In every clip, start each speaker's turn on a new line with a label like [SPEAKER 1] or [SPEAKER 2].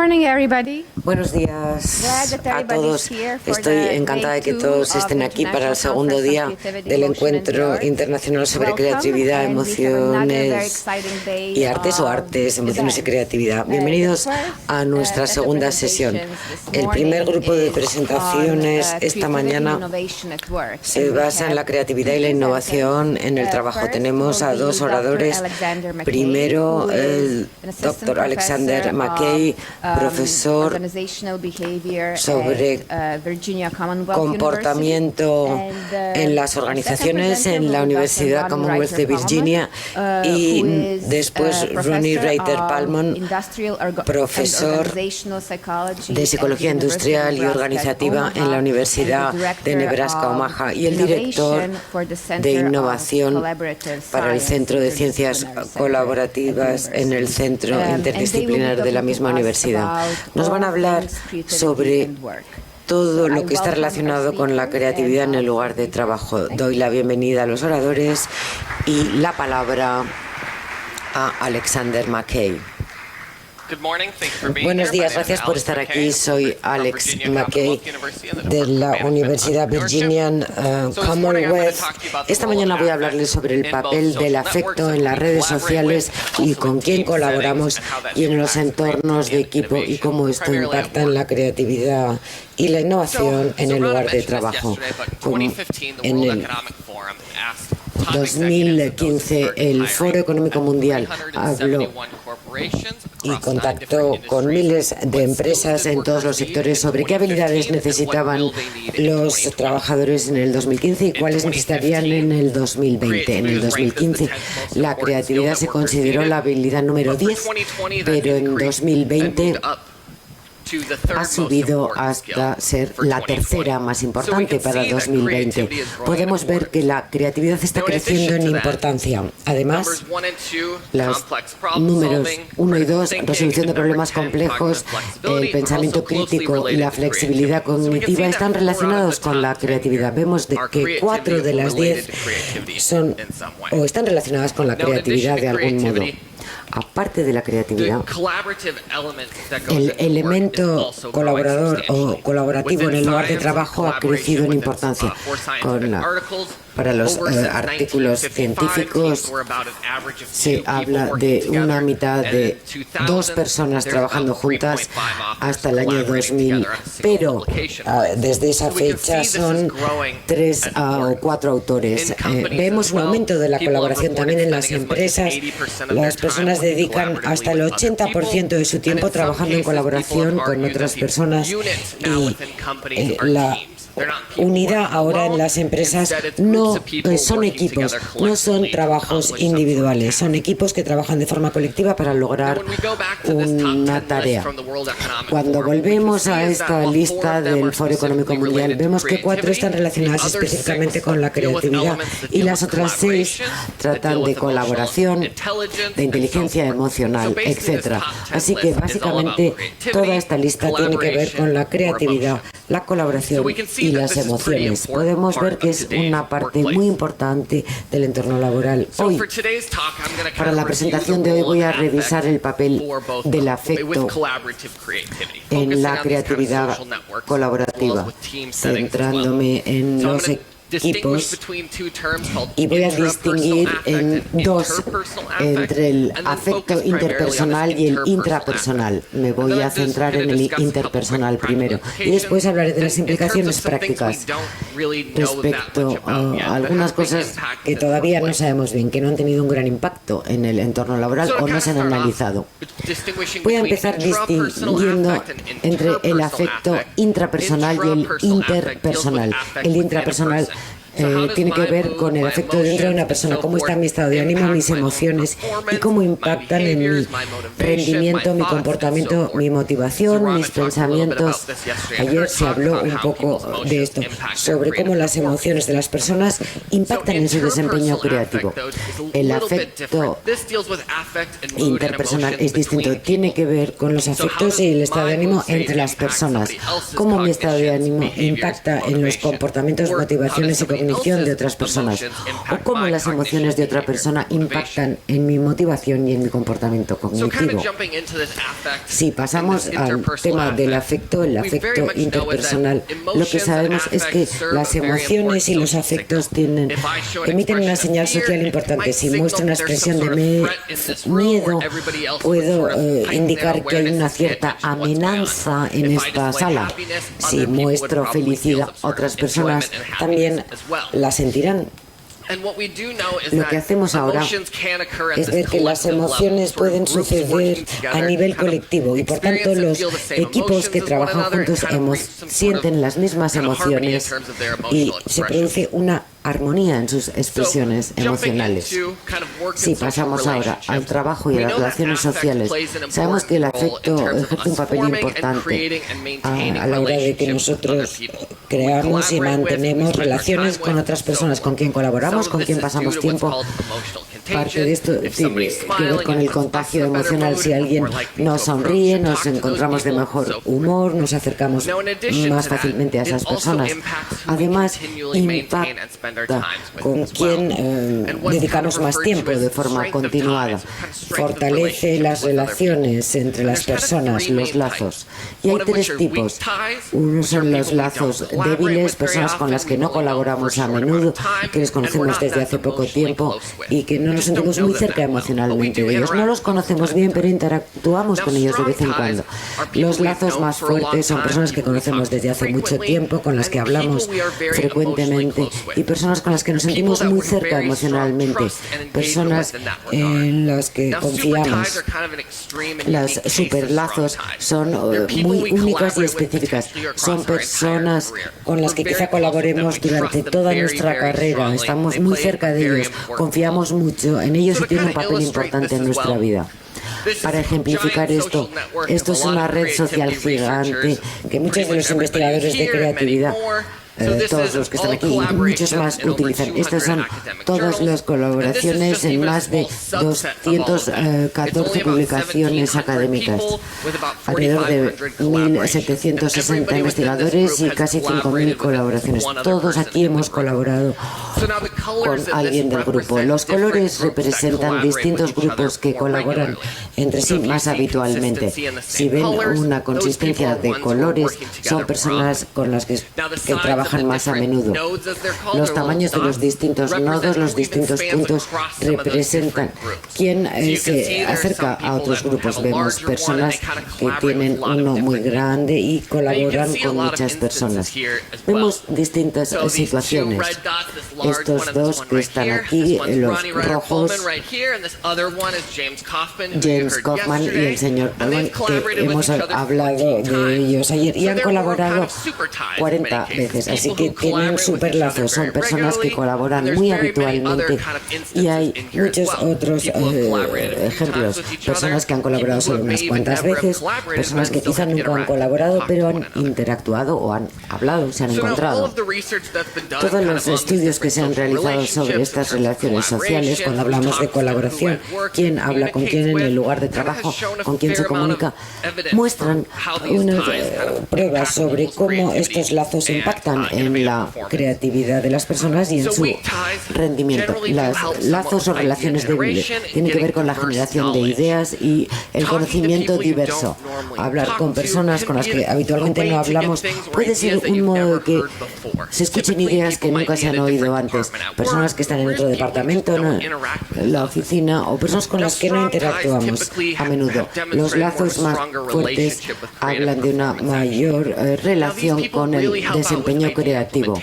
[SPEAKER 1] morning, everybody.
[SPEAKER 2] Buenos días a todos. Estoy encantada de que todos estén aquí para el segundo día del Encuentro Internacional sobre Creatividad, Emociones y Artes o Artes, Emociones y Creatividad. Bienvenidos a nuestra segunda sesión. El primer grupo de presentaciones esta mañana se basa en la creatividad y la innovación en el trabajo. Tenemos a dos oradores. Primero, el Dr. Alexander McKay, profesor sobre comportamiento en las organizaciones en la Universidad Commonwealth de Virginia, y después Ronnie Reiter-Palmon, profesor de Psicología Industrial y Organizativa en la Universidad de Nebraska, Omaha, y el director de Innovación para el Centro de Ciencias Colaborativas en el Centro Interdisciplinar de la misma universidad. Nos van a hablar sobre todo lo que está relacionado con la creatividad en el lugar de trabajo. Doy la bienvenida a los oradores y la palabra a Alexander McKay. Buenos días, gracias por estar aquí. Soy Alex McKay de la Universidad Virginian Commonwealth. Esta mañana voy a hablarles sobre el papel del afecto en las redes sociales y con quién colaboramos y en los entornos de equipo y cómo esto impacta en la creatividad y la innovación en el lugar de trabajo. En el 2015, el Foro Económico Mundial habló y contactó con miles de empresas en todos los sectores sobre qué habilidades necesitaban los trabajadores en el 2015 y cuáles necesitarían en el 2020. En el 2015, la creatividad se consideró la habilidad número 10, pero en 2020 ha subido hasta ser la tercera más importante para 2020. Podemos ver que la creatividad está creciendo en importancia. Además, los números 1 y 2, resolución de problemas complejos, el pensamiento crítico y la flexibilidad cognitiva están relacionados con la creatividad. Vemos que 4 de las 10 son o están relacionadas con la creatividad de algún modo. Aparte de la creatividad, el elemento colaborador o colaborativo en el lugar de trabajo ha crecido en importancia. Para los artículos científicos se habla de una mitad de 2 personas trabajando juntas hasta el año 2000, pero desde esa fecha son 3 o 4 autores. Vemos un aumento de la colaboración también en las empresas. Las personas dedican hasta el 80% de su tiempo trabajando en colaboración con otras personas, y la unidad ahora en las empresas no son equipos, no son trabajos individuales, son equipos que trabajan de forma colectiva para lograr una tarea. Cuando volvemos a esta lista del Foro Económico Mundial, vemos que 4 están relacionadas específicamente con la creatividad y las otras 6 tratan de colaboración, de inteligencia emocional, etc. Así que básicamente toda esta lista tiene que ver con la creatividad, la colaboración y las emociones. Podemos ver que es una parte muy importante del entorno laboral. Hoy, para la presentación de hoy, voy a revisar el papel del afecto en la creatividad colaborativa, centrándome en los equipos, y voy a distinguir en 2 entre el afecto interpersonal y el intrapersonal. Me voy a centrar en el interpersonal primero y después hablaré de las implicaciones prácticas respecto a algunas cosas que todavía no sabemos bien, que no han tenido un gran impacto en el entorno laboral o no se han analizado. Voy a empezar distinguiendo entre el afecto intrapersonal y el interpersonal. El intrapersonal tiene que ver con el afecto dentro de una persona, cómo está mi estado de ánimo, mis emociones y cómo impactan en mi rendimiento, mi comportamiento, mi motivación, mis pensamientos. Ayer se habló un poco de esto, sobre cómo las emociones de las personas impactan en su desempeño creativo. El afecto interpersonal es distinto, tiene que ver con los afectos y el estado de ánimo entre las personas, cómo mi estado de ánimo impacta en los comportamientos, motivaciones y cogniciones cognición de otras personas o cómo las emociones de otra persona impactan en mi motivación y en mi comportamiento cognitivo. Si pasamos al tema del afecto, el afecto interpersonal, lo que sabemos es que las emociones y los afectos emiten una señal social importante. Si muestro una expresión de miedo, puedo indicar que hay una cierta amenaza en esta sala. Si muestro felicidad, otras personas también la sentirán. Lo que hacemos ahora es ver que las emociones pueden suceder a nivel colectivo y por tanto los equipos que trabajan juntos sienten las mismas emociones y se produce una armonía en sus expresiones emocionales. Si pasamos ahora al trabajo y a las relaciones sociales, sabemos que el afecto ejerce un papel importante a la hora de que nosotros creamos y mantenemos relaciones con otras personas, con quien colaboramos, con quien pasamos tiempo. Parte de esto tiene que ver con el contagio emocional. Si alguien nos sonríe, nos encontramos de mejor humor, nos acercamos más fácilmente a esas personas. Además, impacta con quien dedicamos más tiempo de forma continuada. Fortalece las relaciones entre las personas, los lazos. Y hay tres tipos. Uno son los lazos débiles, personas con las que no colaboramos a menudo, que les conocemos desde hace poco tiempo y que no nos sentimos muy cerca emocionalmente de ellos. No los conocemos bien, pero interactuamos con ellos de vez en cuando. Los lazos más fuertes son personas que conocemos desde hace mucho tiempo, con las que hablamos frecuentemente y personas con las que nos sentimos muy cerca emocionalmente, personas en las que confiamos. Los superlazos son muy únicas y específicas. Son personas con las que quizá colaboremos durante toda nuestra carrera. Estamos muy cerca de ellos, confiamos mucho en ellos y tienen un papel importante en nuestra vida. Para ejemplificar esto es una red social gigante que muchos de los investigadores de creatividad, todos los que están aquí y muchos más utilizan. Estas son todas las colaboraciones en más de 214 publicaciones académicas, alrededor de 1.760 investigadores y casi 5.000 colaboraciones. Todos aquí hemos colaborado con alguien del grupo. Los colores representan distintos grupos que colaboran entre sí más habitualmente. Si ven una consistencia de colores, son personas con las que trabajan más a menudo. Los tamaños de los distintos nodos, los distintos puntos representan quién se acerca a otros grupos. Vemos personas que tienen uno muy grande y colaboran con muchas personas. Vemos distintas situaciones. Estos dos que están aquí, los rojos, James Kaufman y el señor Kaufman, que hemos hablado de ellos ayer y han colaborado 40 veces. Así que tienen superlazos, son personas que colaboran muy habitualmente y hay muchos otros ejemplos, personas que han colaborado solo unas cuantas veces, personas que quizá nunca han colaborado pero han interactuado o han hablado, se han encontrado. Todos los estudios que se han realizado sobre estas relaciones sociales, cuando hablamos de colaboración, quién habla con quién en el lugar de trabajo, con quién se comunica, muestran unas pruebas sobre cómo estos lazos impactan en la creatividad de las personas y en su rendimiento. Los lazos o relaciones débiles tienen que ver con la generación de ideas y el conocimiento diverso. Hablar con personas con las que habitualmente no hablamos puede ser un modo de que se escuchen ideas que nunca se han oído antes. Personas que están en otro departamento, en la oficina, o personas con las que no interactuamos a menudo. Los lazos más fuertes hablan de una mayor relación con el desempeño creativo.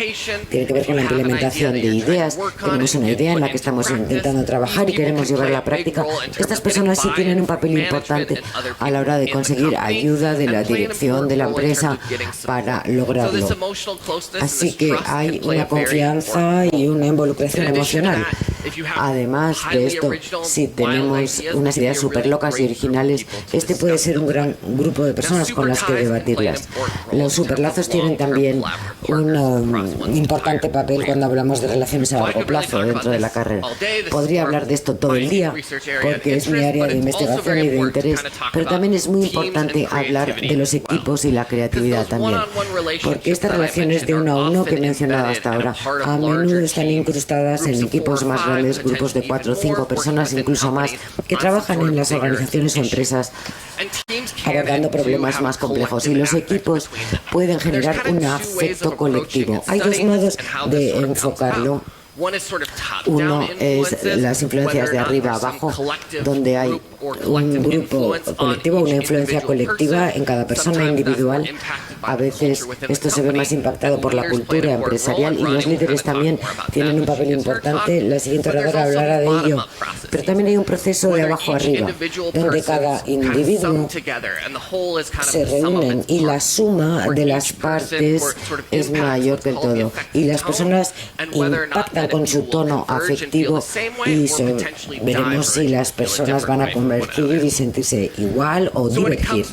[SPEAKER 2] Tiene que ver con la implementación de ideas. Tenemos una idea en la que estamos intentando trabajar y queremos llevarla a la práctica. Estas personas sí tienen un papel importante a la hora de conseguir ayuda de la dirección de la empresa para lograrlo. Así que hay una confianza y una involucración emocional. Además de esto, si tenemos unas ideas súper locas y originales, este puede ser un gran grupo de personas con las que debatirlas. Los superlazos tienen también un importante papel cuando hablamos de relaciones a largo plazo dentro de la carrera. Podría hablar de esto todo el día porque es mi área de investigación y de interés, pero también es muy importante hablar de los equipos y la creatividad también, porque estas relaciones de uno a uno que he mencionado hasta ahora a menudo están incrustadas en equipos más grandes, grupos de 4 o 5 personas, incluso más, que trabajan en las organizaciones o empresas abordando problemas más complejos, y los equipos pueden generar un afecto colectivo. Hay dos modos de enfocarlo. Uno es las influencias de arriba a abajo, donde hay un grupo colectivo, una influencia colectiva en cada persona individual. A veces esto se ve más impactado por la cultura empresarial y los líderes también tienen un papel importante. La siguiente oradora hablará de ello. Pero también hay un proceso de abajo arriba, donde cada individuo se reúnen y la suma de las partes es mayor que el todo. Y las personas impactan con su tono afectivo y veremos si las personas van a convertir y sentirse igual o divergir.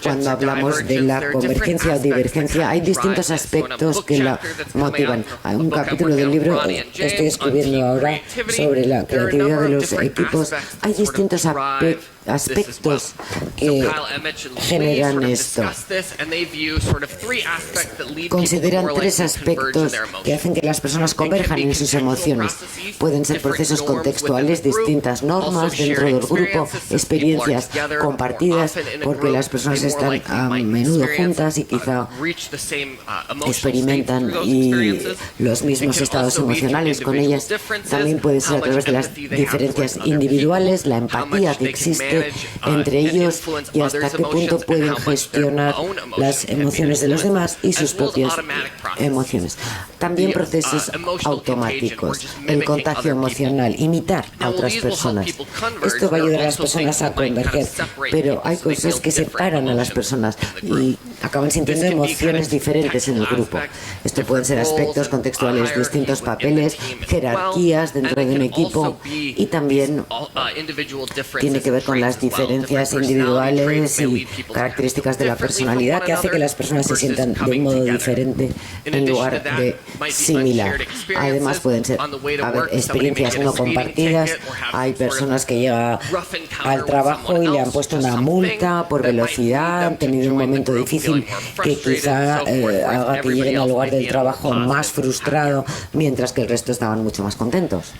[SPEAKER 2] Cuando hablamos de la convergencia o divergencia, hay distintos aspectos que la motivan. Hay un capítulo del libro que estoy escribiendo ahora sobre la creatividad de los equipos. Hay distintos aspectos que generan esto. Consideran tres aspectos que hacen que las personas converjan en sus emociones. Pueden ser procesos contextuales, distintas normas dentro del grupo, experiencias compartidas, porque las personas están a menudo juntas y quizá experimentan los mismos estados emocionales con ellas. También puede ser a través de las diferencias individuales, la empatía que existe entre ellos y hasta qué punto pueden gestionar las emociones de los demás y sus propias emociones. También procesos automáticos, el contagio emocional, imitar a otras personas. Esto va a ayudar a las personas a converger, pero hay cosas que separan a las personas y acaban sintiendo emociones diferentes en el grupo. Esto pueden ser aspectos contextuales, distintos papeles, jerarquías dentro de un equipo, y también tiene que ver con las diferencias individuales y características de la personalidad que hace que las personas se sientan de un modo diferente en lugar de similar. Además pueden ser experiencias no compartidas. Hay personas que llegan al trabajo y le han puesto una multa por velocidad, han tenido un momento difícil que quizá haga que lleguen al lugar del trabajo más frustrado, mientras que el resto estaban mucho más contentos.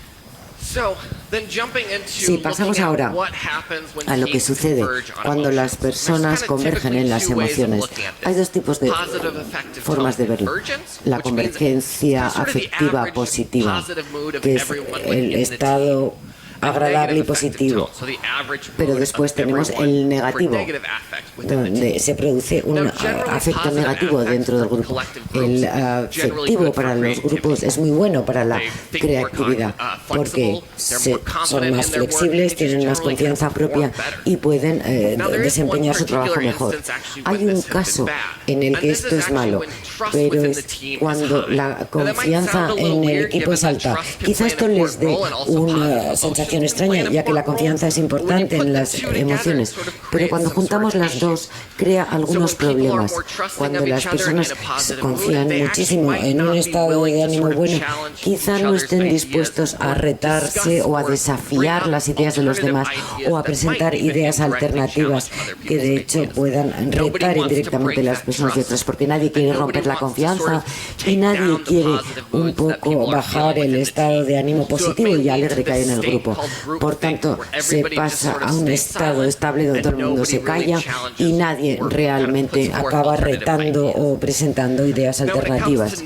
[SPEAKER 2] Si pasamos ahora a lo que sucede cuando las personas convergen en las emociones, hay dos tipos de formas de verlo. La convergencia afectiva positiva, que es el estado agradable y positivo, pero después tenemos el negativo, donde se produce un afecto negativo dentro del grupo. El afectivo para los grupos es muy bueno para la creatividad, porque son más flexibles, tienen más confianza propia y pueden desempeñar su trabajo mejor. Hay un caso en el que esto es malo, pero es cuando la confianza en el equipo es alta. Quizá esto les dé una sensación extraña, ya que la confianza es importante en las emociones, pero cuando juntamos las dos crea algunos problemas. Cuando las personas confían muchísimo en un estado de ánimo bueno, quizá no estén dispuestos a retarse o a desafiar las ideas de los demás o a presentar ideas alternativas que de hecho puedan retar indirectamente las personas de otras, porque nadie quiere romper la confianza y nadie quiere un poco bajar el estado de ánimo positivo y alegre que hay en el grupo. Por tanto, se pasa a un estado estable donde todo el mundo se calla y nadie realmente acaba retando o presentando ideas alternativas.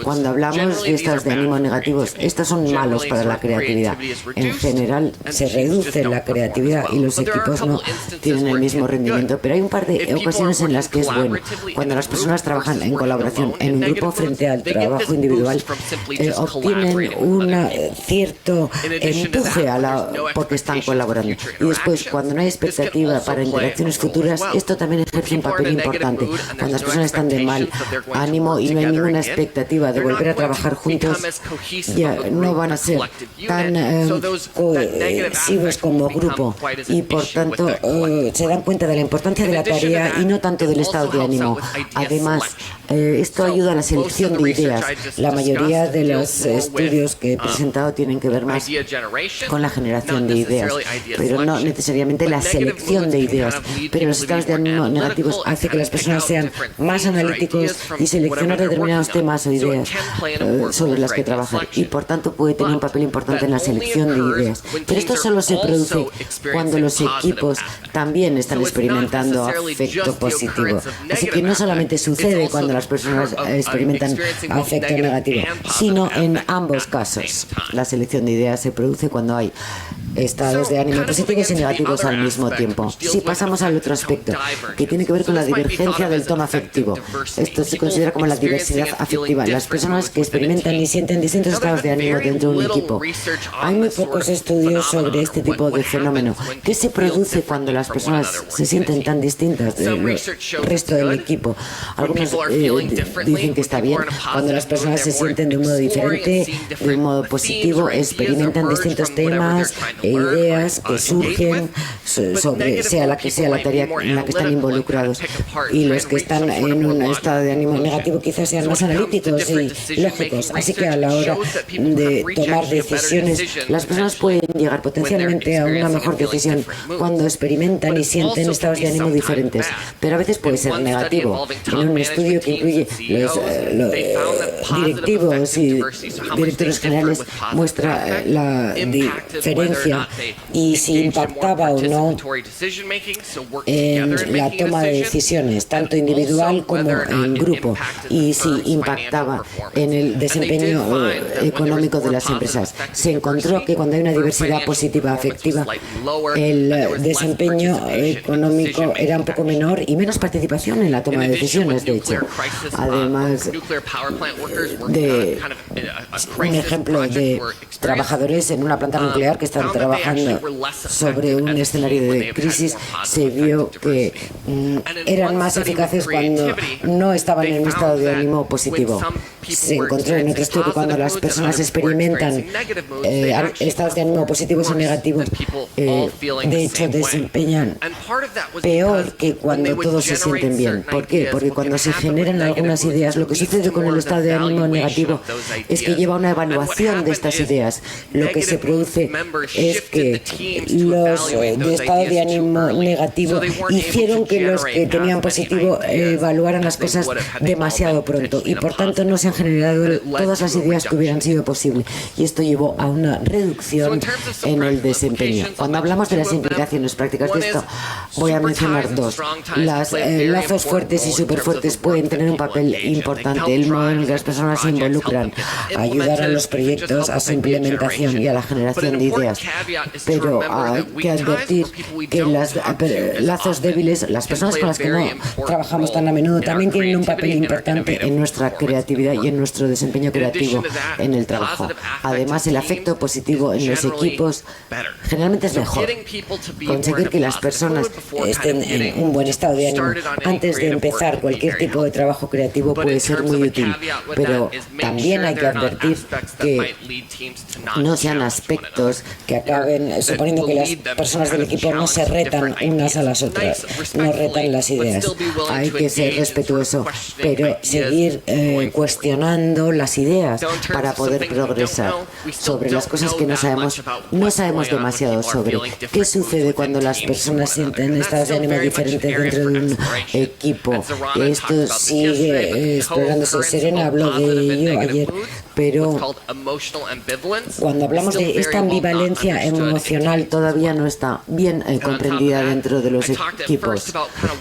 [SPEAKER 2] Cuando hablamos de estados de ánimo negativos, estos son malos para la creatividad. En general, se reduce la creatividad y los equipos no tienen el mismo rendimiento, pero hay un par de ocasiones en las que es bueno. Cuando las personas trabajan en colaboración en un grupo frente al trabajo individual, obtienen un cierto empuje porque están colaborando. Y después, cuando no hay expectativa para interacciones futuras, esto también ejerce un papel importante. Cuando las personas están de mal ánimo y no hay ninguna expectativa de volver a trabajar juntos, ya no van a ser tan cohesivos como grupo y por tanto se dan cuenta de la importancia de la tarea y no tanto del estado de ánimo. Además, Esto ayuda a la selección de ideas. La mayoría de los estudios que he presentado tienen que ver más con la generación de ideas, pero no necesariamente la selección de ideas. Pero los estados de ánimo negativos hacen que las personas sean más analíticos y seleccionar determinados temas o ideas sobre las que trabajar, y por tanto puede tener un papel importante en la selección de ideas. Pero esto solo se produce cuando los equipos también están experimentando afecto positivo. Así que no solamente sucede cuando las personas experimentan afecto negativo, sino en ambos casos. La selección de ideas se produce cuando hay estados de ánimo positivos y negativos al mismo tiempo. Si pasamos al otro aspecto, que tiene que ver con la divergencia del tono afectivo. Esto se considera como la diversidad afectiva. Las personas que experimentan y sienten distintos estados de ánimo dentro de un equipo. Hay muy pocos estudios sobre este tipo de fenómeno. ¿Qué se produce cuando las personas se sienten tan distintas del resto del equipo? Algunos dicen que está bien. Cuando las personas se sienten de un modo diferente, de un modo positivo, experimentan distintos temas e ideas que surgen sobre sea la tarea en la que están involucrados. Y los que están en un estado de ánimo negativo quizás sean más analíticos y lógicos. Así que a la hora de tomar decisiones, las personas pueden llegar potencialmente a una mejor decisión cuando experimentan y sienten estados de ánimo diferentes. Pero a veces puede ser negativo. En un estudio que incluye los directivos y directores generales muestra la diferencia y si impactaba o no en la toma de decisiones, tanto individual como en grupo, y si impactaba en el desempeño económico de las empresas. Se encontró que cuando hay una diversidad positiva afectiva, el desempeño económico era un poco menor y menos participación en la toma de decisiones, de hecho. Además de un ejemplo de trabajadores en una planta nuclear que están trabajando sobre un escenario de crisis, se vio que eran más eficaces cuando no estaban en un estado de ánimo positivo. Se encontró en otro estudio que cuando las personas experimentan estados de ánimo positivos o negativos, de hecho desempeñan peor que cuando todos se sienten bien. ¿Por qué? Porque cuando se generan algunas ideas, lo que sucede con el estado de ánimo negativo es que lleva una evaluación de estas ideas. Lo que se produce es que los de estado de ánimo negativo hicieron que los que tenían positivo evaluaran las cosas demasiado pronto y por tanto no se han generado todas las ideas que hubieran sido posibles, y esto llevó a una reducción en el desempeño. Cuando hablamos de las implicaciones prácticas de esto, voy a mencionar dos. Los lazos fuertes y superfuertes pueden tener un papel importante. El modo en el que las personas se involucran, ayudar a los proyectos, a su implementación y a la generación de ideas. Pero hay que advertir que los lazos débiles, las personas con las que no trabajamos tan a menudo, también tienen un papel importante en nuestra creatividad y en nuestro desempeño creativo en el trabajo. Además, el afecto positivo en los equipos generalmente es mejor. Conseguir que las personas estén en un buen estado de ánimo antes de empezar cualquier tipo de trabajo creativo puede ser muy útil, pero también hay que advertir que no sean aspectos que acaben suponiendo que las personas del equipo no se retan unas a las otras, no retan las ideas. Hay que ser respetuoso, pero seguir cuestionando las ideas para poder progresar sobre las cosas que no sabemos demasiado sobre. ¿Qué sucede cuando las personas sienten estados de ánimo diferentes dentro de un equipo? Esto sigue explorándose. Serena habló de ello ayer, pero cuando hablamos de esta ambivalencia emocional todavía no está bien comprendida dentro de los equipos.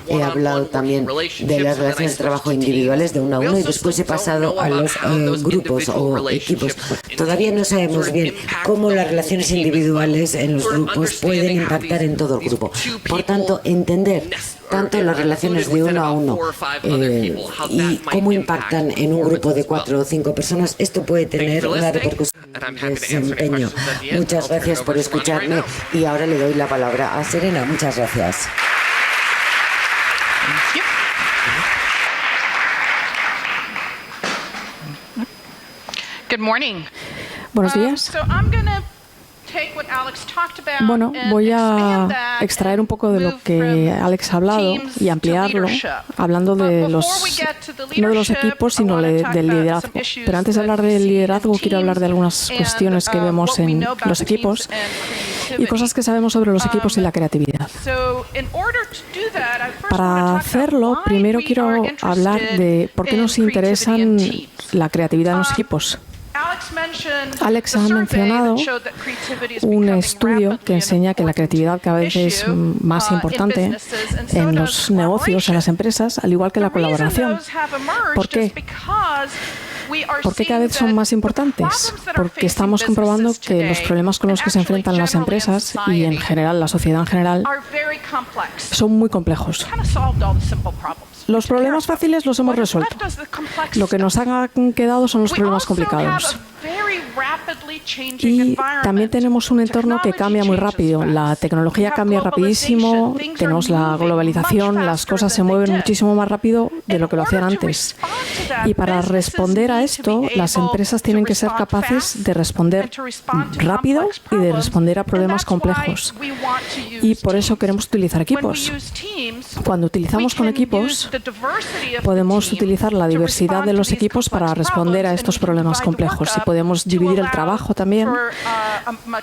[SPEAKER 2] He hablado también de las relaciones de trabajo individuales de uno a uno y después he pasado a los grupos o equipos. Todavía no sabemos bien cómo las relaciones individuales en los grupos pueden impactar en todo el grupo. Por tanto, entender tanto las relaciones de uno a uno y cómo impactan en un grupo de 4 o 5 personas, esto puede tener una repercusión en el desempeño. Muchas gracias por escucharme y ahora le doy la palabra a Serena. Muchas gracias.
[SPEAKER 1] Good morning.
[SPEAKER 3] Buenos días.
[SPEAKER 1] Bueno, voy a extraer un poco de lo que Alex ha hablado y ampliarlo, hablando de no de los equipos, sino del liderazgo. Pero antes de hablar del liderazgo, quiero hablar de algunas cuestiones que vemos en los equipos y cosas que sabemos sobre los equipos y la creatividad. Para hacerlo, primero quiero hablar de por qué nos interesan la creatividad en los equipos. Alex ha mencionado un estudio que enseña que la creatividad cada vez es más importante en los negocios, en las empresas, al igual que la colaboración. ¿Por qué? ¿Por qué cada vez son más importantes? Porque estamos comprobando que los problemas con los que se enfrentan las empresas y en general la sociedad en general son muy complejos. Los problemas fáciles los hemos resuelto. Lo que nos han quedado son los problemas complicados. Y también tenemos un entorno que cambia muy rápido. La tecnología cambia rapidísimo, tenemos la globalización, las cosas se mueven muchísimo más rápido de lo que lo hacían antes. Y para responder a esto, las empresas tienen que ser capaces de responder rápido y de responder a problemas complejos. Y por eso queremos utilizar equipos. Cuando utilizamos con equipos, podemos utilizar la diversidad de los equipos para responder a estos problemas complejos y podemos dividir el trabajo también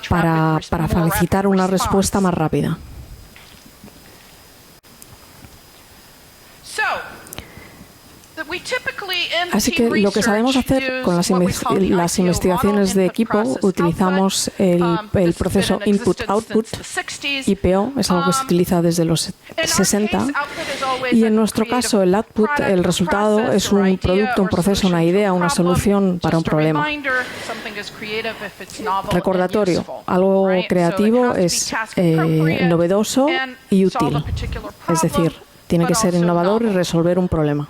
[SPEAKER 1] para facilitar una respuesta más rápida. Así que lo que sabemos hacer con las investigaciones de equipo, utilizamos el proceso Input-Output, IPO, es algo que se utiliza desde los 60, y en nuestro caso el output, el resultado, es un producto, un proceso, una idea, una solución para un problema. Recordatorio, algo creativo es novedoso y útil, es decir, tiene que ser innovador y resolver un problema.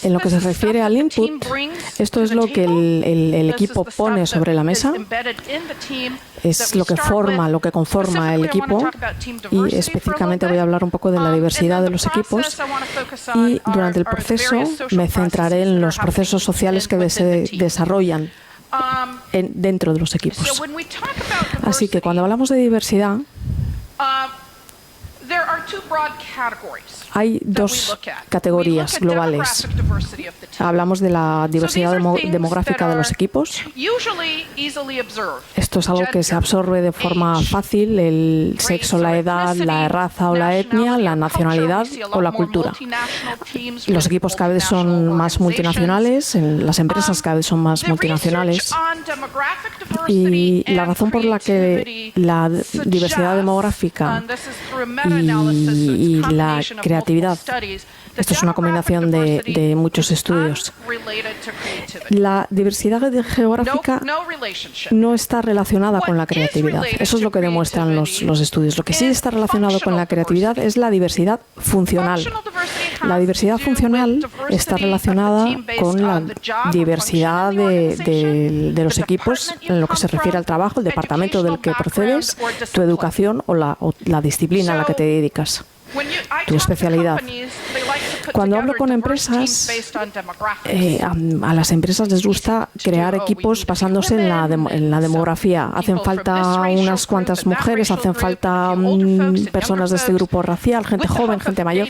[SPEAKER 1] En lo que se refiere al input, esto es lo que el equipo pone sobre la mesa, es lo que conforma el equipo, y específicamente voy a hablar un poco de la diversidad de los equipos, y durante el proceso me centraré en los procesos sociales que se desarrollan dentro de los equipos. Así que cuando hablamos de diversidad, hay dos categorías globales. Hablamos de la diversidad demográfica de los equipos. Esto es algo que se absorbe de forma fácil: el sexo, la edad, la raza o la etnia, la nacionalidad o la cultura. Los equipos cada vez son más multinacionales, las empresas cada vez son más multinacionales. Y la razón por la que la diversidad demográfica y la creatividad, esto es una combinación de muchos estudios. La diversidad geográfica no está relacionada con la creatividad. Eso es lo que demuestran los estudios. Lo que sí está relacionado con la creatividad es la diversidad funcional. La diversidad funcional está relacionada con la diversidad de los equipos en lo que se refiere al trabajo, el departamento del que procedes, tu educación o la disciplina a la que te dedicas, tu especialidad. Cuando hablo con empresas, a las empresas les gusta crear equipos basándose en la demografía. Hacen falta unas cuantas mujeres, hacen falta personas de este grupo racial, gente joven, gente mayor,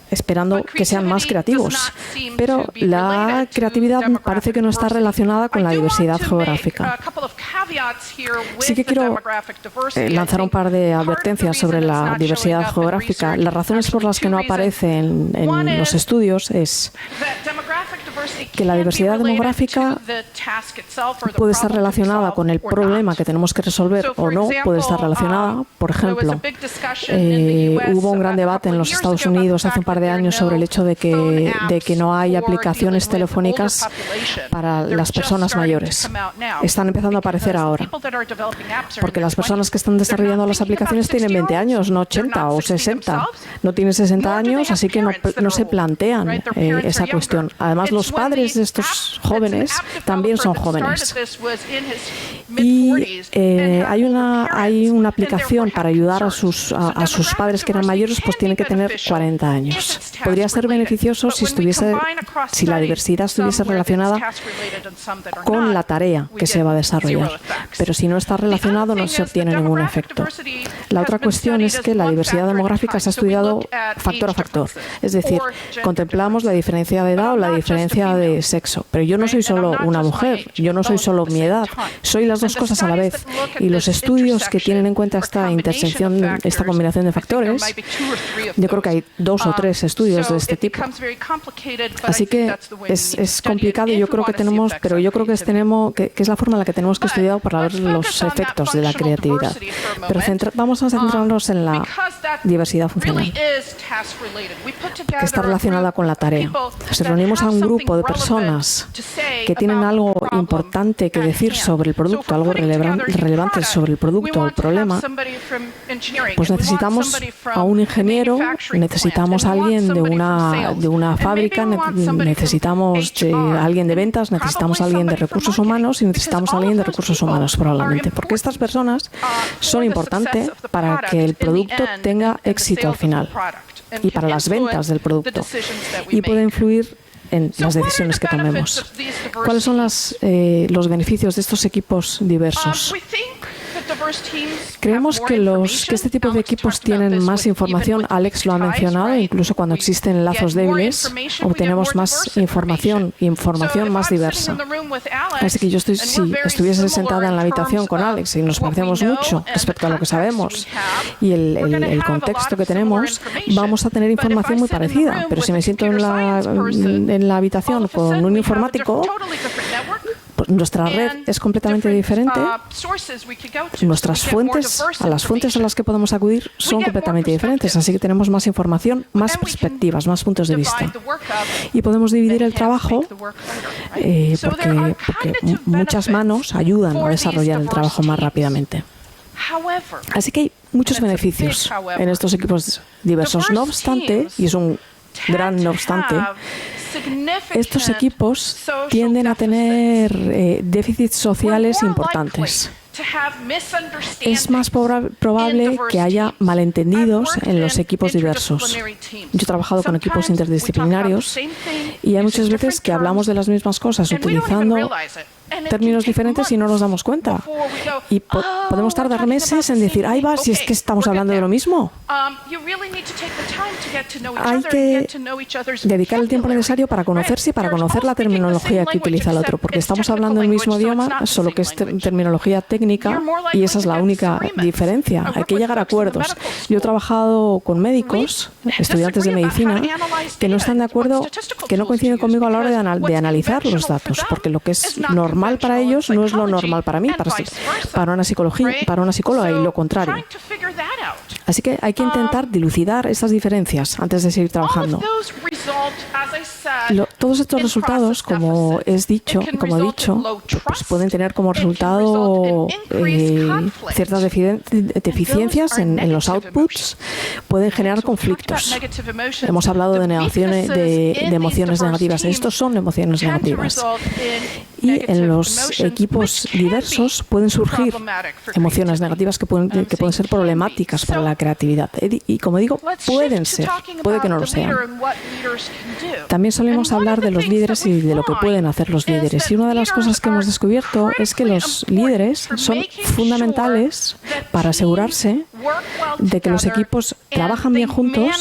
[SPEAKER 1] esperando que sean más creativos. Pero la creatividad parece que no está relacionada con la diversidad geográfica. Sí que quiero lanzar un par de advertencias sobre la diversidad geográfica. Las razones por las que no aparece en los estudios es que la diversidad demográfica puede estar relacionada con el problema que tenemos que resolver o no puede estar relacionada. Por ejemplo, hubo un gran debate en los Estados Unidos hace un par de años sobre el hecho de que no hay aplicaciones telefónicas para las personas mayores. Están empezando a aparecer ahora, porque las personas que están desarrollando las aplicaciones tienen 20 años, no 80 o 60. No tienen 60 años, así que no se plantean esa cuestión. Además, los padres de estos jóvenes también son jóvenes. Y hay una aplicación para ayudar a sus padres que eran mayores, pues tienen que tener 40 años. Podría ser beneficioso si la diversidad estuviese relacionada con la tarea que se va a desarrollar, pero si no está relacionado no se obtiene ningún efecto. La otra cuestión es que la diversidad demográfica se ha estudiado factor a factor, es decir, contemplamos la diferencia de edad o la diferencia de sexo, pero yo no soy solo una mujer, yo no soy solo mi edad, soy las dos cosas a la vez, y los estudios que tienen en cuenta esta intersección, esta combinación de factores, yo creo que hay 2 o 3 estudios de este tipo. Así que es complicado, yo creo que tenemos, pero yo creo que es la forma en la que tenemos que estudiar para ver los efectos de la creatividad. Pero vamos a centrarnos en la diversidad funcional, que está relacionada con la tarea. Si reunimos a un grupo de personas que tienen algo importante que decir sobre el producto, algo relevante sobre el producto o el problema, pues necesitamos a un ingeniero, necesitamos a alguien de una fábrica, necesitamos a alguien de ventas, necesitamos a alguien de recursos humanos y necesitamos a alguien de recursos humanos probablemente, porque estas personas son importantes para que el producto tenga éxito al final y para las ventas del producto, y puede influir en las decisiones que tomemos. ¿Cuáles son los beneficios de estos equipos diversos? Creemos que este tipo de equipos tienen más información. Alex lo ha mencionado, incluso cuando existen lazos débiles, obtenemos más información más diversa. Así que si estuviese sentada en la habitación con Alex y nos parecemos mucho respecto a lo que sabemos y el contexto que tenemos, vamos a tener información muy parecida. Pero si me siento en la habitación con un informático, pues nuestra red es completamente diferente. Nuestras fuentes, las fuentes a las que podemos acudir son completamente diferentes, así que tenemos más información, más perspectivas, más puntos de vista. Y podemos dividir el trabajo porque muchas manos ayudan a desarrollar el trabajo más rápidamente. Así que hay muchos beneficios en estos equipos diversos. No obstante, y es un gran no obstante, estos equipos tienden a tener déficits sociales importantes. Es más probable que haya malentendidos en los equipos diversos. Yo he trabajado con equipos interdisciplinarios y hay muchas veces que hablamos de las mismas cosas utilizando términos diferentes y no nos damos cuenta. Y podemos tardar meses en decir, ¡ay va! Si es que estamos hablando de lo mismo. Hay que dedicar el tiempo necesario para conocerse y para conocer la terminología que utiliza el otro, porque estamos hablando el mismo idioma, solo que es terminología técnica y esa es la única diferencia. Hay que llegar a acuerdos. Yo he trabajado con médicos, estudiantes de medicina, que no están de acuerdo, que no coinciden conmigo a la hora de analizar los datos, porque lo que es normal para ellos no es lo normal para mí, para una psicóloga y lo contrario. Así que hay que intentar dilucidar estas diferencias antes de seguir trabajando. Todos estos resultados, como he dicho, pues pueden tener como resultado ciertas deficiencias en los outputs, pueden generar conflictos. Hemos hablado de emociones negativas. Estos son emociones negativas. Y en los equipos diversos pueden surgir emociones negativas que pueden ser problemáticas para la creatividad. Y como digo, pueden ser, puede que no lo sean. También solemos hablar de los líderes y de lo que pueden hacer los líderes. Y una de las cosas que hemos descubierto es que los líderes son fundamentales para asegurarse de que los equipos trabajan bien juntos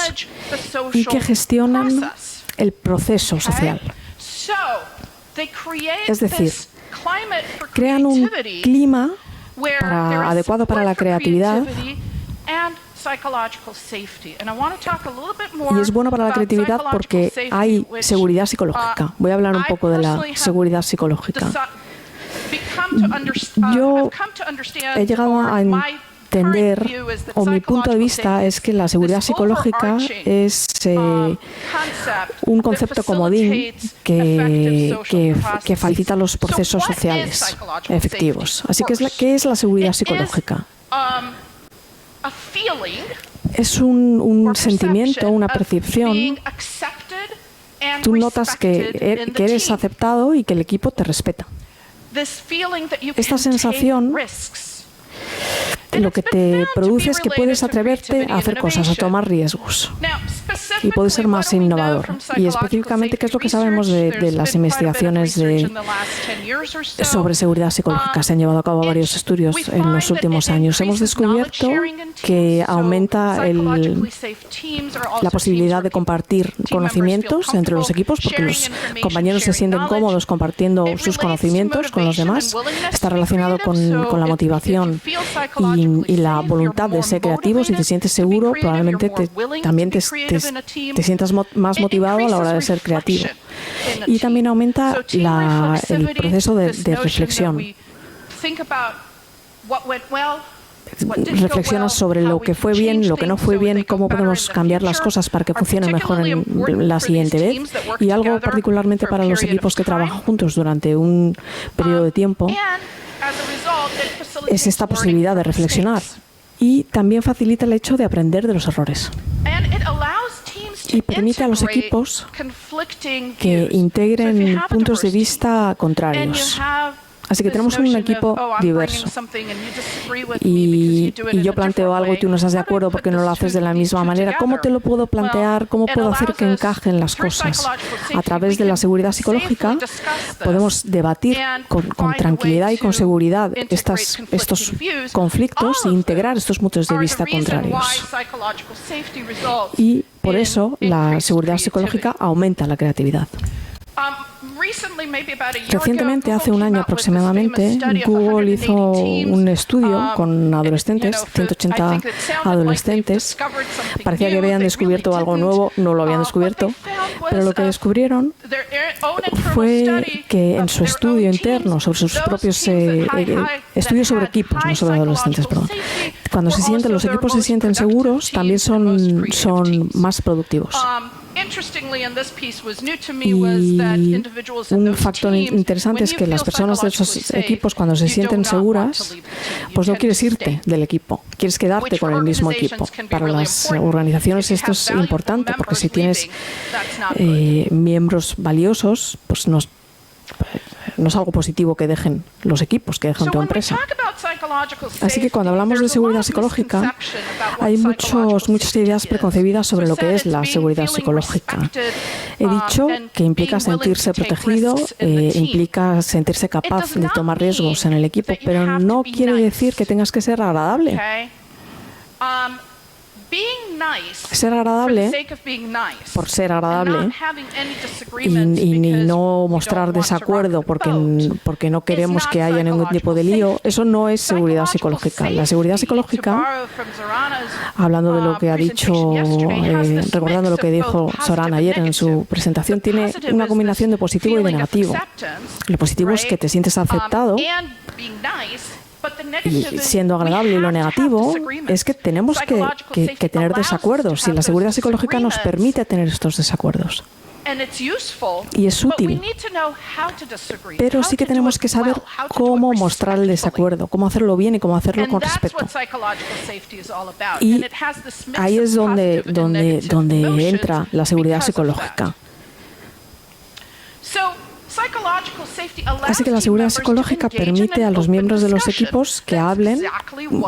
[SPEAKER 1] y que gestionan el proceso social. Es decir, crean un clima adecuado para la creatividad y es bueno para la creatividad porque hay seguridad psicológica. Voy a hablar un poco de la seguridad psicológica. Yo he llegado a entender, o mi punto de vista es que la seguridad psicológica es un concepto comodín que facilita los procesos sociales efectivos. Así que, ¿qué es la seguridad psicológica? Es un sentimiento, una percepción. Tú notas que eres aceptado y que el equipo te respeta. Esta sensación lo que te produce es que puedes atreverte a hacer cosas, a tomar riesgos. Y puedes ser más innovador. Y específicamente, ¿qué es lo que sabemos de las investigaciones sobre seguridad psicológica? Se han llevado a cabo varios estudios en los últimos años. Hemos descubierto que aumenta la posibilidad de compartir conocimientos entre los equipos, porque los compañeros se sienten cómodos compartiendo sus conocimientos con los demás. Está relacionado con la motivación y la voluntad de ser creativo. Si te sientes seguro, probablemente también te sientas más motivado a la hora de ser creativo. Y también aumenta el proceso de reflexión. Reflexionas sobre lo que fue bien, lo que no fue bien, cómo podemos cambiar las cosas para que funcionen mejor en la siguiente vez. Y algo particularmente para los equipos que trabajan juntos durante un periodo de tiempo es esta posibilidad de reflexionar. Y también facilita el hecho de aprender de los errores. Y permite a los equipos que integren puntos de vista contrarios. Así que tenemos un equipo diverso. Y yo planteo algo y tú no estás de acuerdo porque no lo haces de la misma manera. ¿Cómo te lo puedo plantear? ¿Cómo puedo hacer que encajen las cosas? A través de la seguridad psicológica podemos debatir con tranquilidad y con seguridad estos conflictos e integrar estos puntos de vista contrarios. Y por eso la seguridad psicológica aumenta la creatividad. Recientemente, hace un año aproximadamente, Google hizo un estudio con adolescentes, 180 adolescentes. Parecía que habían descubierto algo nuevo, no lo habían descubierto, pero lo que descubrieron fue que en su estudio interno sobre sus propios estudios sobre equipos, no sobre adolescentes, perdón, cuando los equipos se sienten seguros, también son más productivos. Y un factor interesante es que las personas de esos equipos, cuando se sienten seguras, pues no quieres irte del equipo, quieres quedarte con el mismo equipo. Para las organizaciones esto es importante, porque si tienes miembros valiosos, pues no es algo positivo que dejen los equipos, que dejen tu empresa. Así que cuando hablamos de seguridad psicológica, hay muchas ideas preconcebidas sobre lo que es la seguridad psicológica. He dicho que implica sentirse protegido, implica sentirse capaz de tomar riesgos en el equipo, pero no quiere decir que tengas que ser agradable. Ser agradable por ser agradable y no mostrar desacuerdo porque no queremos que haya ningún tipo de lío, eso no es seguridad psicológica. La seguridad psicológica, hablando de lo que ha dicho, recordando lo que dijo Zorana ayer en su presentación, tiene una combinación de positivo y de negativo. Lo positivo es que te sientes aceptado y siendo agradable, y lo negativo es que tenemos que tener desacuerdos, y la seguridad psicológica nos permite tener estos desacuerdos. Y es útil, pero sí que tenemos que saber cómo mostrar el desacuerdo, cómo hacerlo bien y cómo hacerlo con respeto. Y ahí es donde entra la seguridad psicológica. Así que la seguridad psicológica permite a los miembros de los equipos que hablen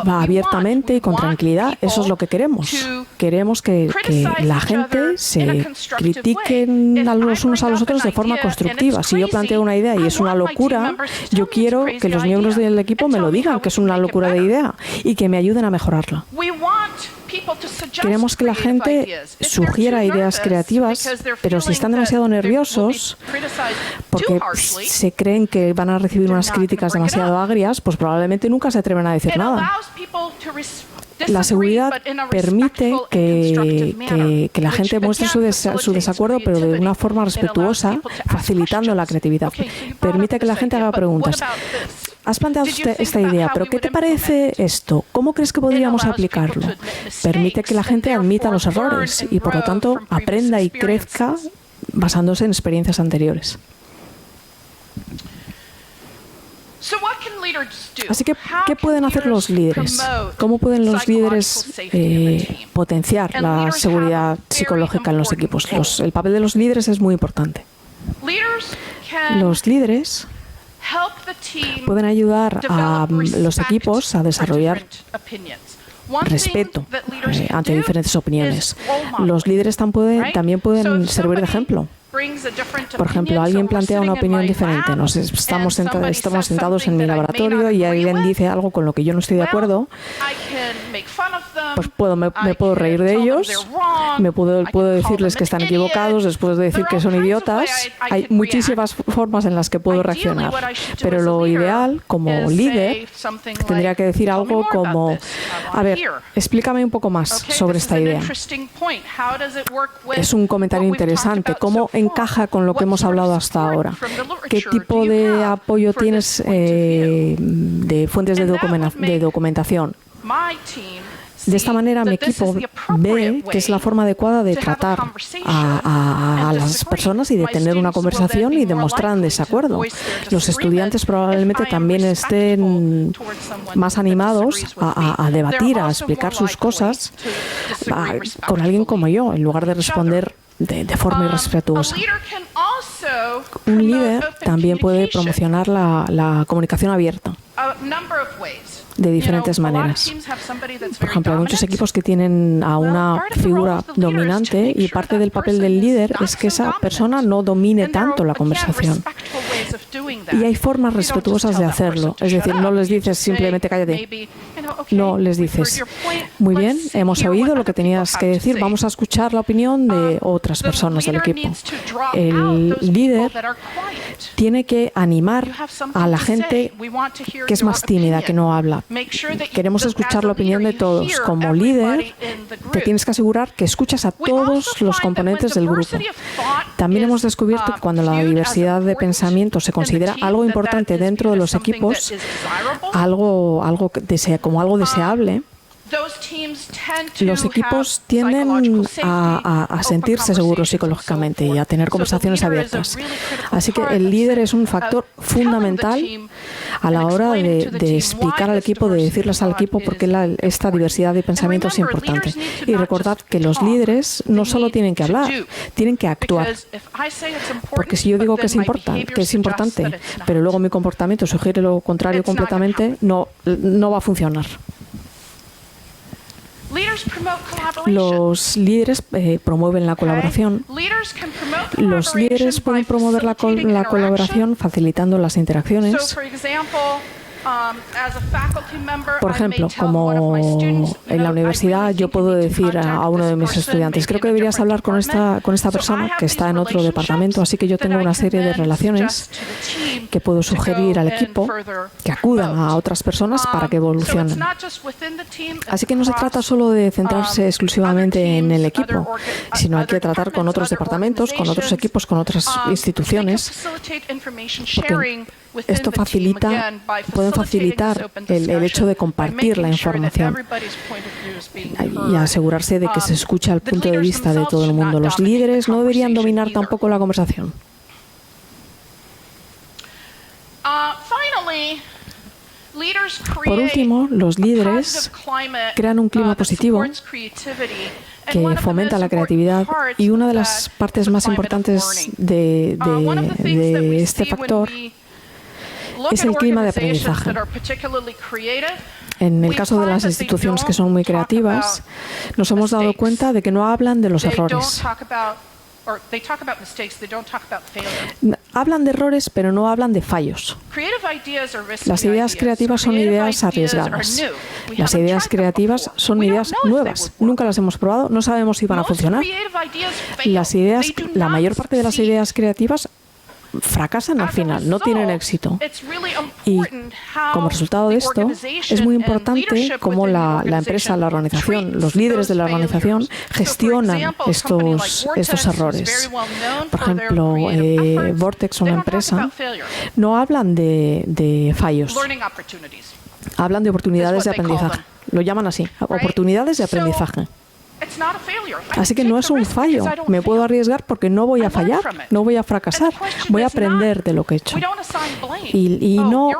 [SPEAKER 1] abiertamente y con tranquilidad. Eso es lo que queremos. Queremos que la gente se critiquen los unos a los otros de forma constructiva. Si yo planteo una idea y es una locura, yo quiero que los miembros del equipo me lo digan, que es una locura de idea, y que me ayuden a mejorarla. Queremos que la gente sugiera ideas creativas, pero si están demasiado nerviosos porque se creen que van a recibir unas críticas demasiado agrias, pues probablemente nunca se atreven a decir nada. La seguridad permite que la gente muestre su desacuerdo, pero de una forma respetuosa, facilitando la creatividad. Permite que la gente haga preguntas. Has planteado esta idea, pero ¿qué te parece esto? ¿Cómo crees que podríamos aplicarlo? Permite que la gente admita los errores y, por lo tanto, aprenda y crezca basándose en experiencias anteriores. Así que, ¿qué pueden hacer los líderes? ¿Cómo pueden los líderes potenciar la seguridad psicológica en los equipos? El papel de los líderes es muy importante. Los líderes pueden ayudar a los equipos a desarrollar respeto ante diferentes opiniones. Los líderes también pueden servir de ejemplo. Por ejemplo, alguien plantea una opinión diferente. Estamos sentados en mi laboratorio y alguien dice algo con lo que yo no estoy de acuerdo. Pues me puedo reír de ellos, puedo decirles que están equivocados, les puedo decir que son idiotas. Hay muchísimas formas en las que puedo reaccionar. Pero lo ideal, como líder, tendría que decir algo como: a ver, explícame un poco más sobre esta idea. Es un comentario interesante. ¿Cómo encaja con lo que hemos hablado hasta ahora? ¿Qué tipo de apoyo tienes de fuentes de documentación? De esta manera mi equipo ve que es la forma adecuada de tratar a las personas y de tener una conversación y de mostrar en desacuerdo. Los estudiantes probablemente también estén más animados a debatir, a explicar sus cosas con alguien como yo, en lugar de responder de forma irrespetuosa. Un líder también puede promocionar la comunicación abierta de diferentes maneras. Por ejemplo, hay muchos equipos que tienen a una figura dominante y parte del papel del líder es que esa persona no domine tanto la conversación. Y hay formas respetuosas de hacerlo. Es decir, no les dices simplemente cállate. No, les dices: muy bien, hemos oído lo que tenías que decir, vamos a escuchar la opinión de otras personas del equipo. El líder tiene que animar a la gente que es más tímida, que no habla. Queremos escuchar la opinión de todos. Como líder, te tienes que asegurar que escuchas a todos los componentes del grupo. También hemos descubierto que cuando la diversidad de pensamiento se considera algo importante dentro de los equipos, como algo deseable, los equipos tienden a sentirse seguros psicológicamente y a tener conversaciones abiertas. Así que el líder es un factor fundamental a la hora de explicar al equipo, de decirles al equipo por qué esta diversidad de pensamiento es importante. Y recordad que los líderes no solo tienen que hablar, tienen que actuar. Porque si yo digo que es importante, pero luego mi comportamiento sugiere lo contrario completamente, no va a funcionar. Los líderes promueven la colaboración. Los líderes pueden promover la colaboración facilitando las interacciones. Por ejemplo, como en la universidad yo puedo decir a uno de mis estudiantes: creo que deberías hablar con esta persona que está en otro departamento, así que yo tengo una serie de relaciones que puedo sugerir al equipo que acudan a otras personas para que evolucionen. Así que no se trata solo de centrarse exclusivamente en el equipo, sino hay que tratar con otros departamentos, con otros equipos, con otras instituciones, porque esto pueden facilitar el hecho de compartir la información y asegurarse de que se escucha el punto de vista de todo el mundo. Los líderes no deberían dominar tampoco la conversación. Por último, los líderes crean un clima positivo que fomenta la creatividad, y una de las partes más importantes de este factor es el clima de aprendizaje. En el caso de las instituciones que son muy creativas, nos hemos dado cuenta de que no hablan de los errores. Hablan de errores, pero no hablan de fallos. Las ideas creativas son ideas arriesgadas. Las ideas creativas son ideas nuevas. Nunca las hemos probado, no sabemos si van a funcionar. La mayor parte de las ideas creativas fracasan al final, no tienen éxito. Y como resultado de esto, es muy importante cómo la empresa, la organización, los líderes de la organización gestionan estos errores. Por ejemplo, Vortex, una empresa, no hablan de fallos, hablan de oportunidades de aprendizaje. Lo llaman así, oportunidades de aprendizaje. Así que no es un fallo. Me puedo arriesgar porque no voy a fallar, no voy a fracasar. Voy a aprender de lo que he hecho. Y no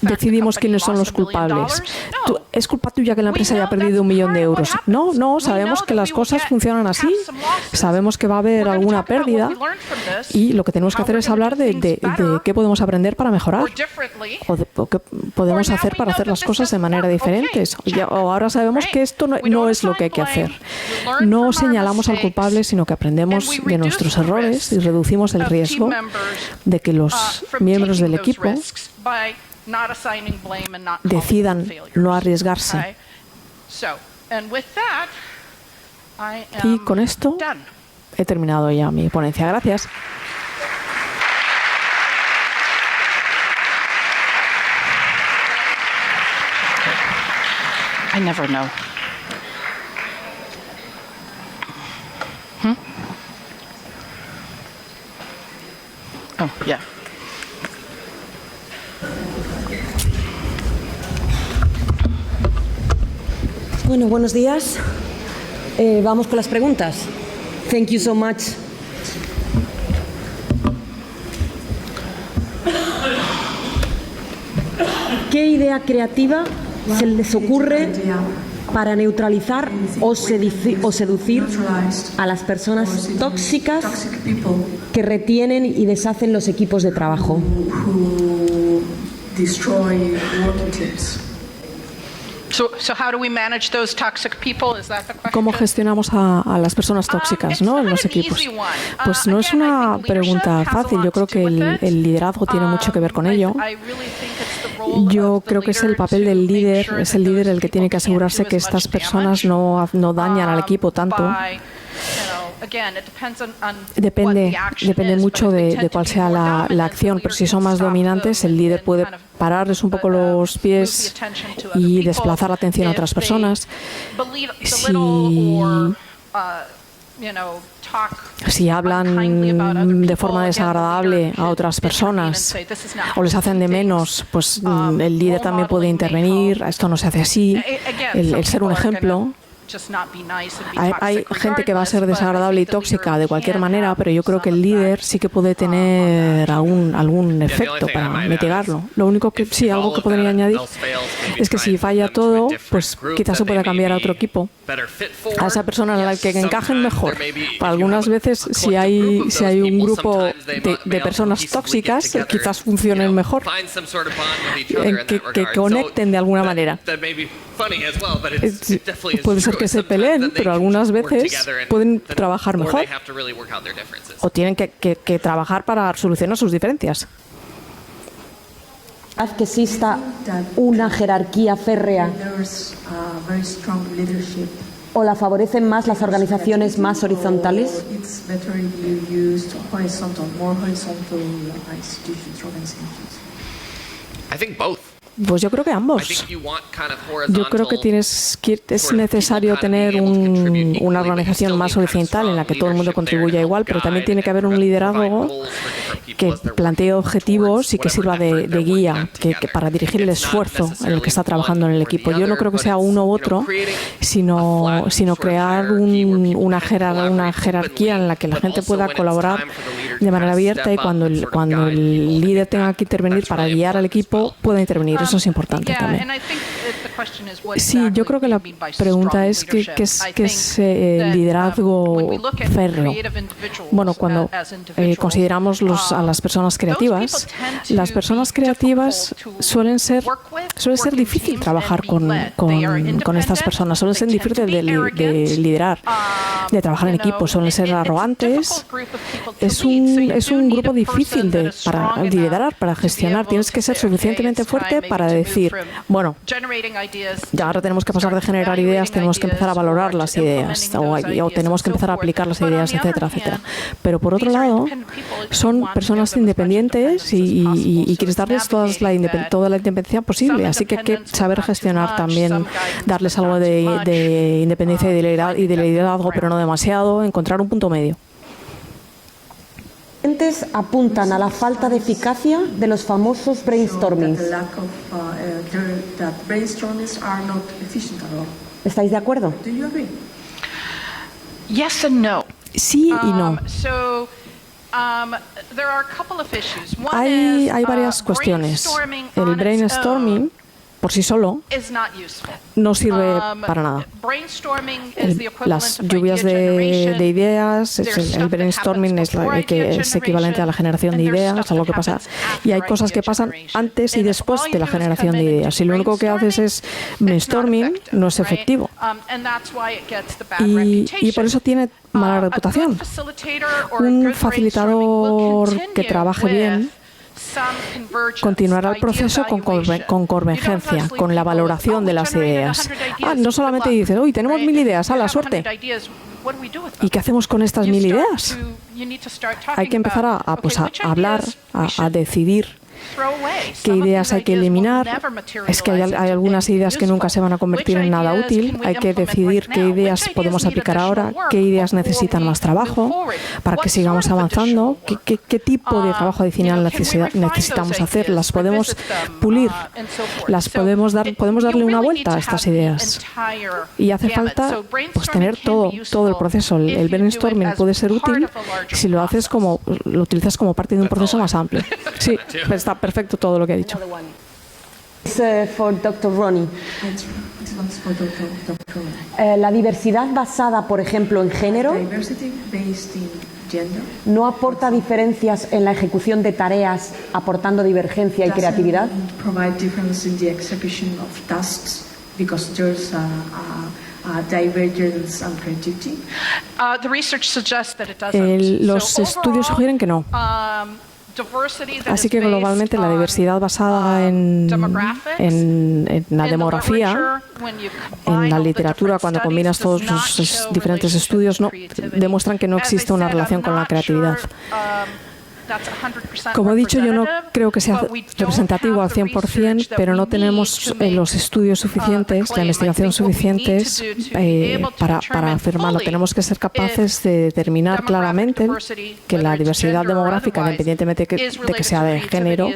[SPEAKER 1] decidimos quiénes son los culpables. ¿Es culpa tuya que la empresa haya perdido 1 millón de euros? No, sabemos que las cosas funcionan así. Sabemos que va a haber alguna pérdida y lo que tenemos que hacer es hablar de qué podemos aprender para mejorar o qué podemos hacer para hacer las cosas de manera diferente. O ahora sabemos que esto no es lo que hay que hacer. No señalamos al culpable, sino que aprendemos de nuestros errores y reducimos el riesgo de que los miembros del equipo decidan no arriesgarse. Y con esto he terminado ya mi ponencia. Gracias.
[SPEAKER 3] I never know. Oh, yeah.
[SPEAKER 4] Bueno, buenos días. Vamos con las preguntas. Thank you so much. ¿Qué idea creativa se les ocurre para neutralizar o seducir a las personas tóxicas que retienen y deshacen los equipos de trabajo?
[SPEAKER 1] ¿Cómo gestionamos a las personas tóxicas, ¿no?, en los equipos? Pues no es una pregunta fácil. Yo creo que el liderazgo tiene mucho que ver con ello. Yo creo que es el papel del líder, es el líder el que tiene que asegurarse que estas personas no dañan al equipo tanto. Depende mucho de cuál sea la acción, pero si son más dominantes, el líder puede pararles un poco los pies y desplazar la atención a otras personas. Si hablan de forma desagradable a otras personas o les hacen de menos, pues el líder también puede intervenir. Esto no se hace así. El ser un ejemplo. Hay gente que va a ser desagradable y tóxica de cualquier manera, pero yo creo que el líder sí que puede tener algún efecto para mitigarlo. Lo único que sí, algo que podría añadir es que si falla todo, pues quizás se pueda cambiar a otro equipo, a esa persona a la que encajen mejor. Para algunas veces, si hay un grupo de personas tóxicas, quizás funcionen mejor, que conecten de alguna manera. Puede ser que se peleen, pero algunas veces pueden trabajar mejor o tienen que trabajar para solucionar sus diferencias.
[SPEAKER 4] ¿Haz que exista una jerarquía férrea o la favorecen más las organizaciones más horizontales?
[SPEAKER 1] Pues yo creo que ambos. Yo creo que es necesario tener una organización más horizontal en la que todo el mundo contribuya igual, pero también tiene que haber un liderazgo que plantee objetivos y que sirva de guía, que para dirigir el esfuerzo en el que está trabajando en el equipo. Yo no creo que sea uno u otro, sino crear una jerarquía en la que la gente pueda colaborar de manera abierta y cuando el líder tenga que intervenir para guiar al equipo, pueda intervenir. Eso es importante también. Sí, yo creo que la pregunta es ¿qué es el liderazgo férreo? Bueno, cuando consideramos a las personas creativas, las personas creativas suelen ser difícil trabajar con estas personas, suelen ser difíciles de liderar, de trabajar en equipo, suelen ser arrogantes. Es un grupo difícil para liderar, para gestionar. Tienes que ser suficientemente fuerte para decir, bueno, ya ahora tenemos que pasar de generar ideas, tenemos que empezar a valorar las ideas o tenemos que empezar a aplicar las ideas, etcétera, etcétera. Pero por otro lado, son personas independientes y quieres darles toda la independencia posible, así que hay que saber gestionar también, darles algo de independencia y de liderazgo, pero no demasiado, encontrar un punto medio.
[SPEAKER 4] Apuntan a la falta de eficacia de los famosos brainstormings. ¿Estáis de acuerdo?
[SPEAKER 3] Yes and no.
[SPEAKER 1] Sí y no. Hay varias cuestiones. El brainstorming por sí solo no sirve para nada. Las lluvias de ideas, el brainstorming es equivalente a la generación de ideas, a lo que pasa. Y hay cosas que pasan antes y después de la generación de ideas. Si lo único que haces es brainstorming, no es efectivo. Y por eso tiene mala reputación. Un facilitador que trabaje bien continuará el proceso con convergencia, con la valoración de las ideas. No solamente dices, uy, tenemos 1000 ideas, a la suerte. ¿Y qué hacemos con estas 1000 ideas? Hay que empezar a hablar, a decidir qué ideas hay que eliminar. Es que hay algunas ideas que nunca se van a convertir en nada útil. Hay que decidir qué ideas podemos aplicar ahora, qué ideas necesitan más trabajo para que sigamos avanzando, qué tipo de trabajo adicional necesitamos hacer. Las podemos pulir, podemos darle una vuelta a estas ideas. Y hace falta tener todo el proceso. El brainstorming puede ser útil si lo utilizas como parte de un proceso más amplio. Sí, está perfecto todo lo que ha dicho.
[SPEAKER 4] For Dr. Ronnie. La diversidad basada, por ejemplo, en género no aporta diferencias en la ejecución de tareas, aportando divergencia y creatividad.
[SPEAKER 1] Los estudios sugieren que no. Así que globalmente la diversidad basada en la demografía, en la literatura, cuando combinas todos los diferentes estudios, demuestran que no existe una relación con la creatividad. Como he dicho, yo no creo que sea representativo al 100%, pero no tenemos los estudios suficientes, la investigación suficientes para afirmarlo. Tenemos que ser capaces de determinar claramente que la diversidad demográfica, independientemente de que sea de género,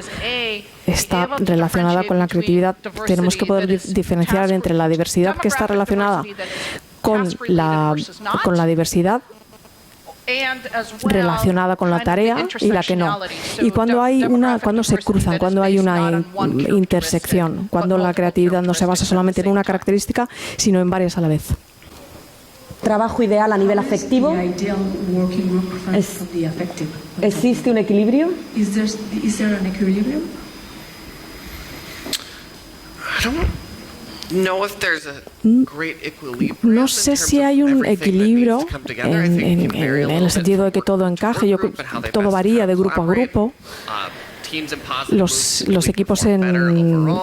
[SPEAKER 1] está relacionada con la creatividad. Tenemos que poder diferenciar entre la diversidad que está relacionada con la diversidad relacionada con la tarea y la que no. Y cuando se cruzan, cuando hay una intersección, cuando la creatividad no se basa solamente en una característica, sino en varias a la vez.
[SPEAKER 4] Trabajo ideal a nivel afectivo. ¿Existe un equilibrio?
[SPEAKER 1] No sé si hay un equilibrio en el sentido de que todo encaje. Todo varía de grupo a grupo. Los equipos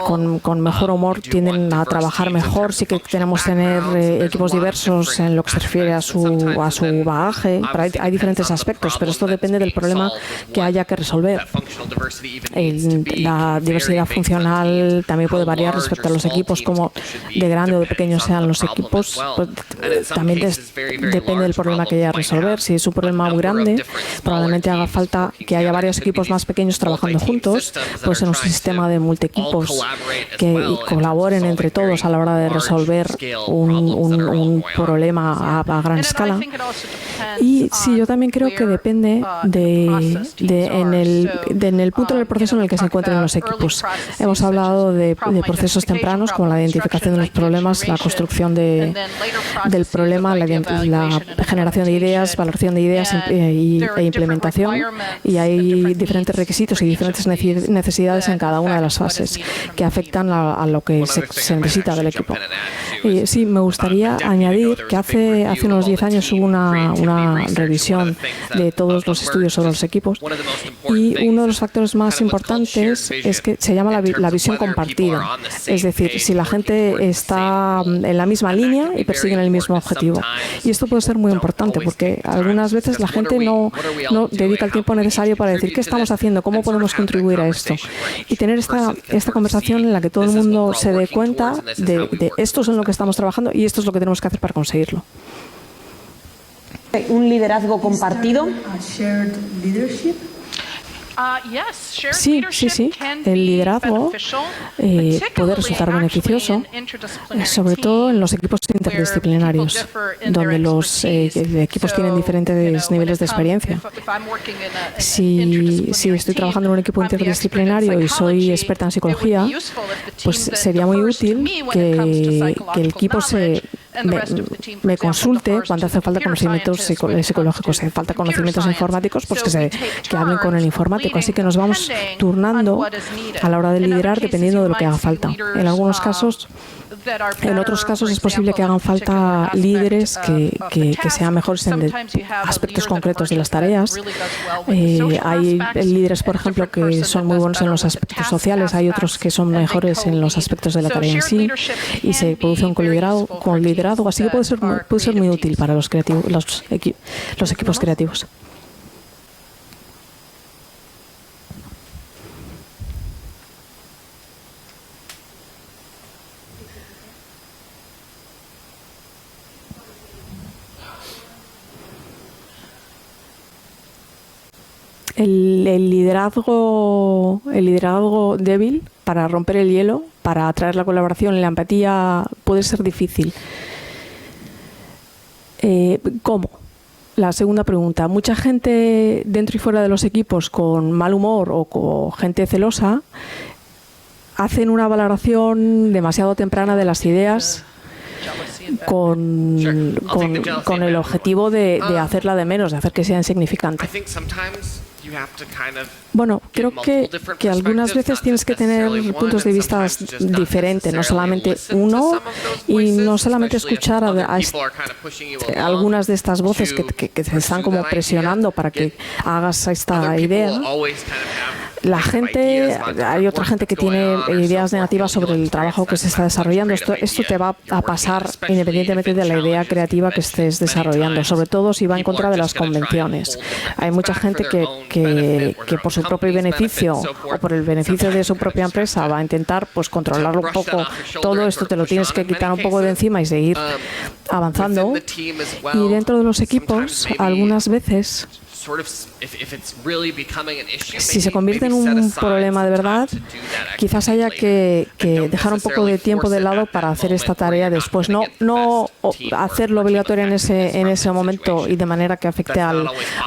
[SPEAKER 1] con mejor humor tienden a trabajar mejor. Sí que tenemos que tener equipos diversos en lo que se refiere a su bagaje. Hay diferentes aspectos, pero esto depende del problema que haya que resolver. La diversidad funcional también puede variar respecto a los equipos, como de grande o de pequeño sean los equipos. También depende del problema que haya que resolver. Si es un problema muy grande, probablemente haga falta que haya varios equipos más pequeños trabajando juntos, pues en un sistema de multiequipos que colaboren entre todos a la hora de resolver un problema a gran escala. Y sí, yo también creo que depende en el punto del proceso en el que se encuentren los equipos. Hemos hablado de procesos tempranos como la identificación de los problemas, la construcción del problema, la generación de ideas, valoración de ideas e implementación, y hay diferentes requisitos y diferentes necesidades en cada una de las fases que afectan a lo que se necesita del equipo. Y sí, me gustaría añadir que hace unos 10 años hubo una revisión de todos los estudios sobre los equipos, y uno de los factores más importantes es que se llama la visión compartida. Es decir, si la gente está en la misma línea y persiguen el mismo objetivo. Y esto puede ser muy importante porque algunas veces la gente no dedica el tiempo necesario para decir qué estamos haciendo, cómo podemos contribuir a esto. Y tener esta conversación en la que todo el mundo se dé cuenta de esto es en lo que estamos trabajando y esto es lo que tenemos que hacer para conseguirlo.
[SPEAKER 4] ¿Un liderazgo compartido?
[SPEAKER 1] Sí. El liderazgo puede resultar beneficioso, sobre todo en los equipos interdisciplinarios, donde los equipos tienen diferentes niveles de experiencia. Si estoy trabajando en un equipo interdisciplinario y soy experta en psicología, pues sería muy útil que el equipo me consulte cuando hace falta conocimientos psicológicos, si hace falta conocimientos informáticos, pues que hablen con el informático. Así que nos vamos turnando a la hora de liderar dependiendo de lo que haga falta. En algunos casos, en otros casos es posible que hagan falta líderes que sean mejores en aspectos concretos de las tareas. Hay líderes, por ejemplo, que son muy buenos en los aspectos sociales, hay otros que son mejores en los aspectos de la tarea en sí, y se produce un liderazgo, así que puede ser muy útil para los equipos creativos. El liderazgo débil para romper el hielo, para atraer la colaboración y la empatía puede ser difícil. ¿Cómo? La segunda pregunta. Mucha gente dentro y fuera de los equipos con mal humor o con gente celosa hacen una valoración demasiado temprana de las ideas con el objetivo de hacerla de menos, de hacer que sea insignificante. Bueno, creo que algunas veces tienes que tener puntos de vista diferentes, no solamente uno, y no solamente escuchar a algunas de estas voces que te están como presionando para que hagas esta idea. Hay otra gente que tiene ideas negativas sobre el trabajo que se está desarrollando. Esto te va a pasar independientemente de la idea creativa que estés desarrollando, sobre todo si va en contra de las convenciones. Hay mucha gente que por su propio beneficio o por el beneficio de su propia empresa va a intentar pues controlarlo un poco. Todo esto te lo tienes que quitar un poco de encima y seguir avanzando. Y dentro de los equipos, algunas veces, si se convierte en un problema de verdad, quizás haya que dejar un poco de tiempo de lado para hacer esta tarea después. No hacerlo obligatorio en ese momento y de manera que afecte a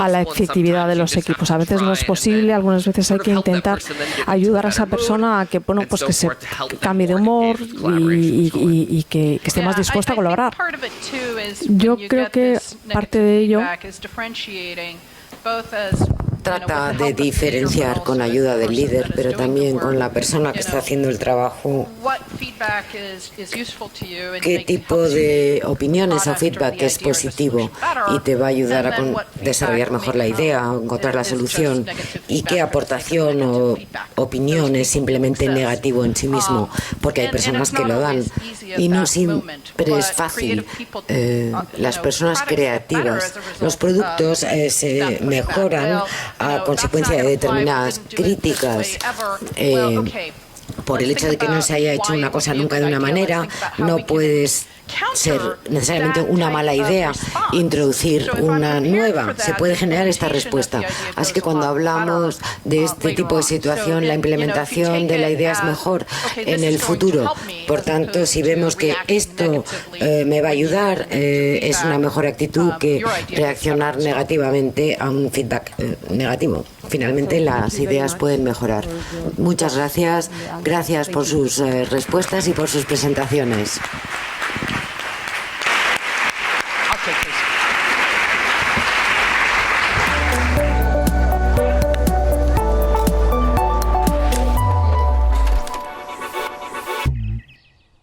[SPEAKER 1] la efectividad de los equipos. A veces no es posible, algunas veces hay que intentar ayudar a esa persona a que, que se cambie de humor y que esté más dispuesta a colaborar. Yo creo que parte de ello
[SPEAKER 2] trata de diferenciar con ayuda del líder, pero también con la persona que está haciendo el trabajo, qué tipo de opiniones o feedback es positivo y te va a ayudar a desarrollar mejor la idea, a encontrar la solución, y qué aportación o opinión es simplemente negativo en sí mismo, porque hay personas que lo dan y no siempre es fácil. Las personas creativas, los productos se mejoran a consecuencia de determinadas críticas. Por el hecho de que no se haya hecho una cosa nunca de una manera, no puedes ser necesariamente una mala idea introducir una nueva. Se puede generar esta respuesta. Así que cuando hablamos de este tipo de situación, la implementación de la idea es mejor en el futuro. Por tanto, si vemos que esto me va a ayudar, es una mejor actitud que reaccionar negativamente a un feedback negativo. Finalmente, las ideas pueden mejorar. Muchas gracias. Gracias por sus respuestas y por sus presentaciones.